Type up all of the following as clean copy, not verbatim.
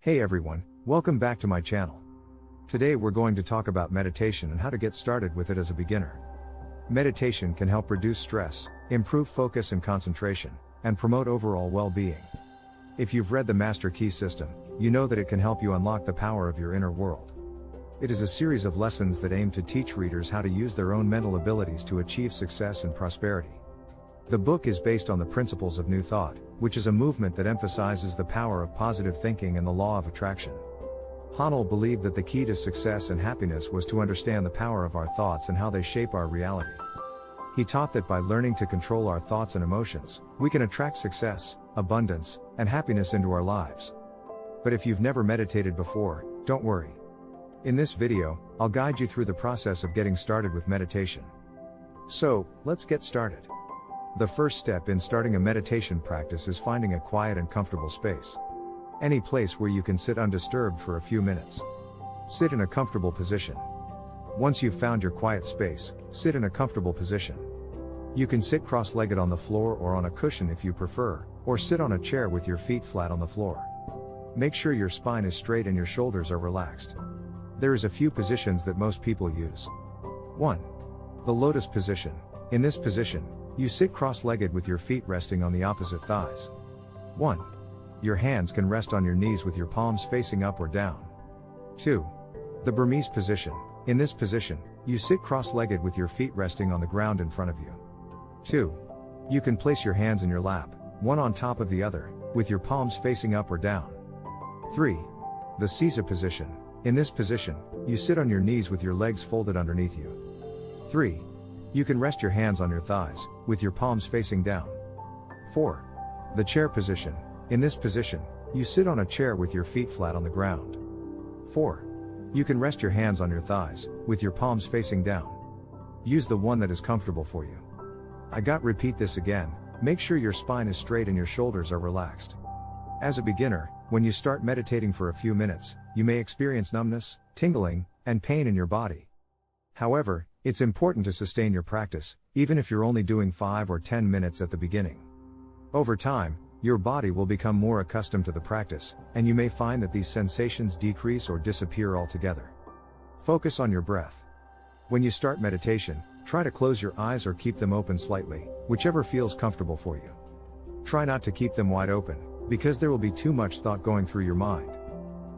Hey everyone, welcome back to my channel. Today we're going to talk about meditation and how to get started with it as a beginner. Meditation can help reduce stress, improve focus and concentration, and promote overall well-being. If you've read the Master Key System, you know that it can help you unlock the power of your inner world. It is a series of lessons that aim to teach readers how to use their own mental abilities to achieve success and prosperity. The book is based on the principles of New Thought, which is a movement that emphasizes the power of positive thinking and the law of attraction. Hanel believed that the key to success and happiness was to understand the power of our thoughts and how they shape our reality. He taught that by learning to control our thoughts and emotions, we can attract success, abundance, and happiness into our lives. But if you've never meditated before, don't worry. In this video, I'll guide you through the process of getting started with meditation. So, let's get started. The first step in starting a meditation practice is finding a quiet and comfortable space. Any place where you can sit undisturbed for a few minutes. Sit in a comfortable position. Once you've found your quiet space, sit in a comfortable position. You can sit cross-legged on the floor or on a cushion if you prefer, or sit on a chair with your feet flat on the floor. Make sure your spine is straight and your shoulders are relaxed. There is a few positions that most people use. 1. The lotus position. In this position, you sit cross-legged with your feet resting on the opposite thighs. 1. Your hands can rest on your knees with your palms facing up or down. 2. The Burmese position. In this position, you sit cross-legged with your feet resting on the ground in front of you. 2. You can place your hands in your lap, one on top of the other, with your palms facing up or down. 3. The Seiza position. In this position, you sit on your knees with your legs folded underneath you. 3. You can rest your hands on your thighs, with your palms facing down. 4. The chair position. In this position, you sit on a chair with your feet flat on the ground. 4. You can rest your hands on your thighs, with your palms facing down. Use the one that is comfortable for you. Repeat this again, make sure your spine is straight and your shoulders are relaxed. As a beginner, when you start meditating for a few minutes, you may experience numbness, tingling, and pain in your body. However, it's important to sustain your practice, even if you're only doing 5 or 10 minutes at the beginning. Over time, your body will become more accustomed to the practice, and you may find that these sensations decrease or disappear altogether. Focus on your breath. When you start meditation, try to close your eyes or keep them open slightly, whichever feels comfortable for you. Try not to keep them wide open, because there will be too much thought going through your mind.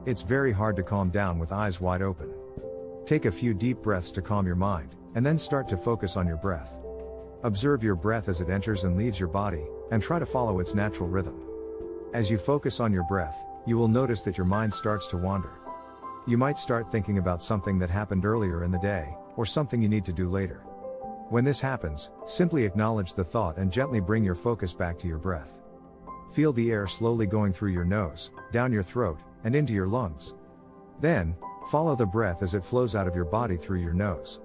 It's very hard to calm down with eyes wide open. Take a few deep breaths to calm your mind, and then start to focus on your breath. Observe your breath as it enters and leaves your body, and try to follow its natural rhythm. As you focus on your breath, you will notice that your mind starts to wander. You might start thinking about something that happened earlier in the day, or something you need to do later. When this happens, simply acknowledge the thought and gently bring your focus back to your breath. Feel the air slowly going through your nose, down your throat, and into your lungs. Then, follow the breath as it flows out of your body through your nose.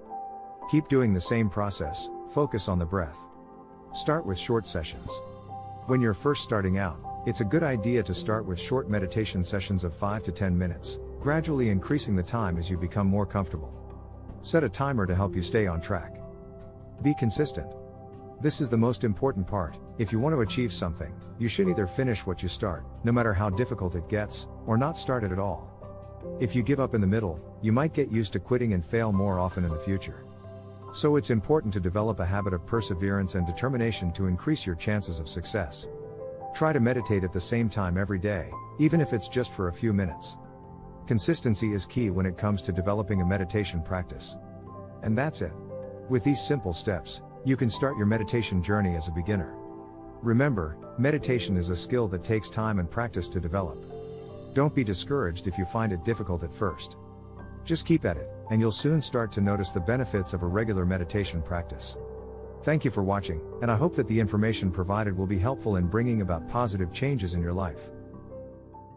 Keep doing the same process, focus on the breath. Start with short sessions. When you're first starting out, it's a good idea to start with short meditation sessions of 5 to 10 minutes, gradually increasing the time as you become more comfortable. Set a timer to help you stay on track. Be consistent. This is the most important part. If you want to achieve something, you should either finish what you start, no matter how difficult it gets, or not start it at all. If you give up in the middle, you might get used to quitting and fail more often in the future. So it's important to develop a habit of perseverance and determination to increase your chances of success. Try to meditate at the same time every day, even if it's just for a few minutes. Consistency is key when it comes to developing a meditation practice. And that's it. With these simple steps, you can start your meditation journey as a beginner. Remember, meditation is a skill that takes time and practice to develop. Don't be discouraged if you find it difficult at first. Just keep at it, and you'll soon start to notice the benefits of a regular meditation practice. Thank you for watching, and I hope that the information provided will be helpful in bringing about positive changes in your life.